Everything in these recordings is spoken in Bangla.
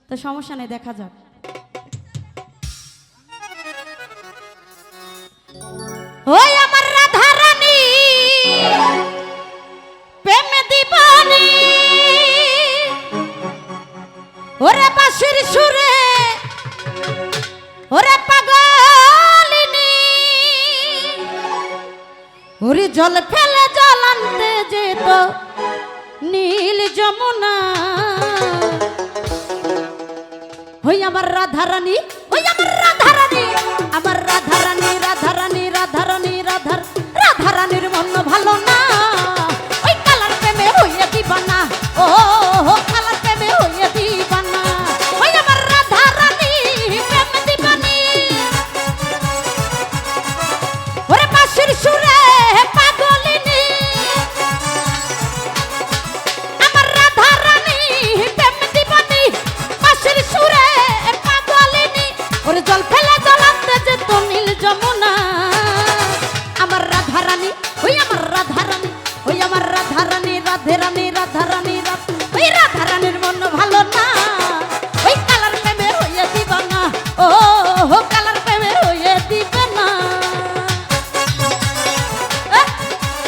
তো সমস্যা নেই, দেখা যাক। ওই আমার রাধা রানী প্রেম দিবানি, ওরে বাঁশির সুরে ওরে পাগলিনী, ওরে জল ফেলে জল আনতে যেত নীল যমুনা। ওই আমার রাধা রানী, ওই আমার রাধা রানী, আমার রাধা রানী, রাধা রানী, রাধা রানী, রাধা রানীর মন ভালো না, ওই কালার প্রেমে হইয়া দিবানা, ও কালার প্রেমে হইয়া দিবানা। ওই আমার রাধা রানী প্রেম দিবানি, ওরে বাঁশির সুরে পাগলিনী, আমার রাধা রানী প্রেম দিবানি, বাঁশির সুরে পাগলিনী, ওরে জল ফেলে জল আনতে যেত নীল যমুনা। আমার রাধা রানী, ওই আমার রাধা রানী, ওই আমার রাধা রানী, রাধে রানী, রাধা রানী, ওই রাধা রানীর মন ভালো না, ওই কালার প্রেমে হইয়া দিবানা, ও কালার প্রেমে হইয়া দিবানা।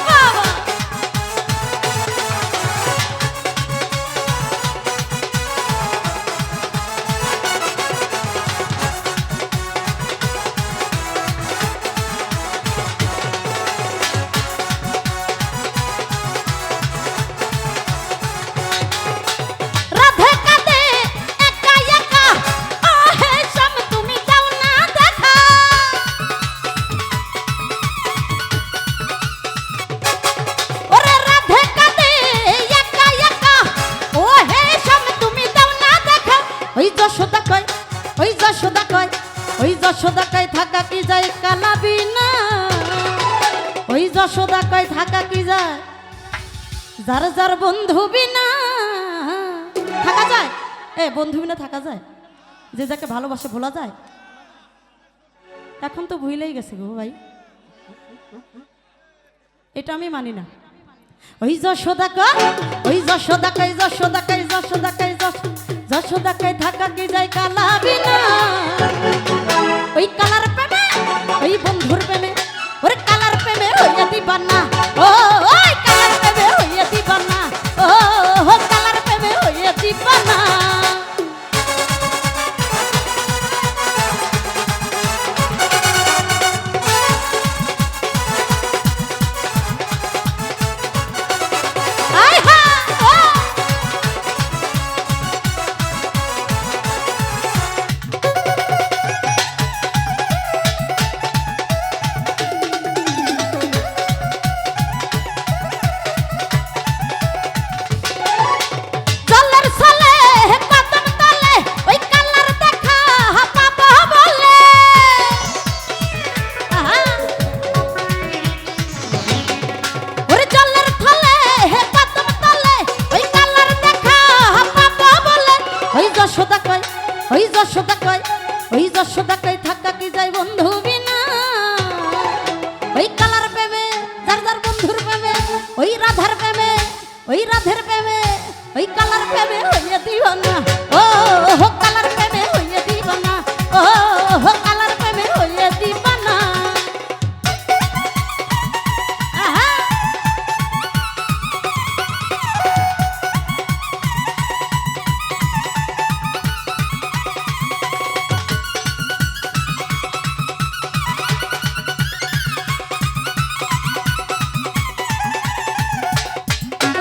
বাবা রাধে কাঁদে একা একা, ও হে শ্যাম তুমি যাও না দেখা, ওরে রাধে কাঁদে একা একা, ও হে শ্যাম তুমি যাও না দেখা। ওই যশোদা কয়, ওই যশোদা কয়, ওই যশোদা কয় থাকা কি যায় কালা বিনা, ওই যশোদা কয় থাকা কি যায় যার যার বন্ধু বিনা। থাকা যায়, এ বন্ধু বিনা থাকা যায়? যে যাকে ভালোবাসে ভোলা যায়? এখন তো ভুলেই গেছে গো ভাই, এটা আমি মানি না। ওই যশোদা কয়, ওই যশোদা কয়, যশোদা কয়, যশোদা কয়, যশোদা কয় থাকা কি যায় কালা বিনা। ওই কালার প্রেমে, ওই বন্ধুর প্রেমে, ওরে কালার প্রেমে হইয়া দিবানা, ও ওই কালার প্রেমে হইয়া দিবানা, ও কালার প্রেমে হইয়া দিবানা। আয় হা ও জলের ছলে কদম তলে, ওই কালার দেখা পাবো বলে। আহা। ওরে জলের ছলে কদম তলে, ওই কালার দেখা পাবো বলে। ওই যশোদা কয়, ওই যশোদা কয়, ওই যশোদা কয় থাকা কি যায় বন্ধু বিনা। ওই কালার প্রেমে যার যার বন্ধুর প্রেমে, ওই রাধার প্রেমে, ওই রাধের প্রেমে, ওই কালার প্রেমে হইয়া দিবানা, ও কালার প্রেমে হইয়া দিবানা, ও কালার প্রেমে হইয়া দিবানা। আহা।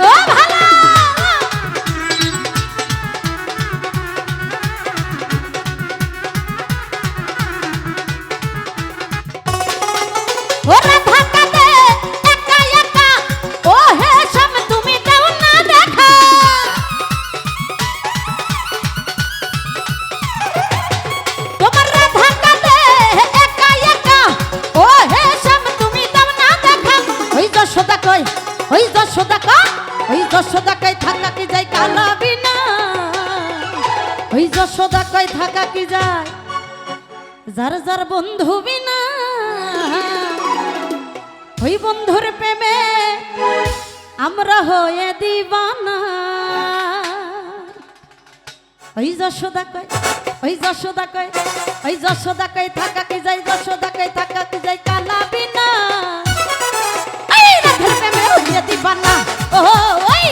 ও ভালো। ও রাধা কাঁদে একা একা, ও হে শ্যাম তুমি যাও না দেখা, তোমার রাধা কাঁদে একা একা, ও হে শ্যাম তুমি যাও না দেখা। ওই যশোদা কয়, ওই যশোদা কয়, ওই যশোদা কয় থাকা কি যায় কালা বিনা। ওই যশোদা কয় থাকা কি যায় যার যার বন্ধু বিনা। ওই বন্ধুর প্রেমে আমরা হয়ে দিবানা, ওই যশোদা কয় ওই যশোদা কয় ওই যশোদা কয় থাকা কি যাই যশোদা কয় থাকা কি যাই কালা বিনা এই রাধার প্রেমে হইয়া দিবানা ও ওই